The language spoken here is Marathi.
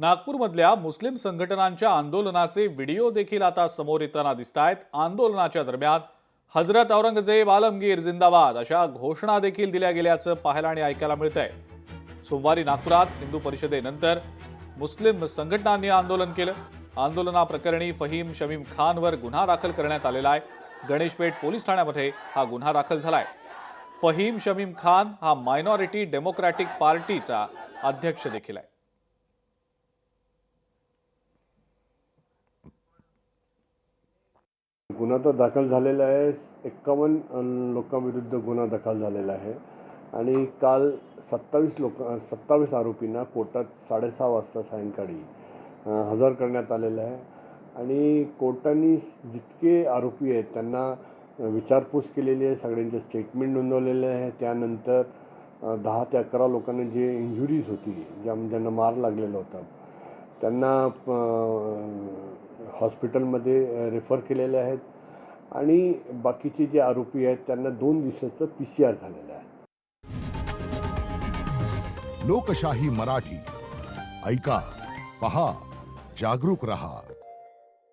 नागपूरमधल्या मुस्लिम संघटनांच्या आंदोलनाचे व्हिडिओ देखील आता समोर येताना दिसतायत। आंदोलनाच्या दरम्यान हजरत औरंगजेब आलमगीर जिंदाबाद अशा घोषणा देखील दिल्या गेल्याचं पाहायला आणि ऐकायला मिळतंय। सोमवारी नागपुरात हिंदू परिषदेनंतर मुस्लिम संघटनांनी आंदोलन केलं। आंदोलनाप्रकरणी फहीम शमीम खानवर गुन्हा दाखल करण्यात आलेला आहे। गणेशपेठ पोलीस ठाण्यामध्ये हा गुन्हा दाखल झालाय। फहीम शमीम खान हा मायनॉरिटी डेमोक्रॅटिक पार्टीचा अध्यक्ष देखील आहे। गुन्हा तर दाखल झालेला आहे। 51 लोकांविरुद्ध गुन्हा दाखल झालेला आहे आणि काल 27 आरोपींना कोर्टात 6:30 वाजता सायंकाळी हजर करण्यात आलेलं आहे आणि कोर्टाने जितके आरोपी आहेत त्यांना विचारपूस केलेली आहे। सगळ्यांचे स्टेटमेंट नोंदवलेले आहे। त्यानंतर 10 ते 11 लोकांना जे इंजुरीज होती, ज्यांना मार लागलेला होता, त्यांना हॉस्पिटलमध्ये रेफर केलेले आहेत आणि बाकीचे जे आरोपी आहेत त्यांना 2 दिवसाचं PCR झालेलं आहे। लोकशाही मराठी ऐका, पहा, जागरूक रहा।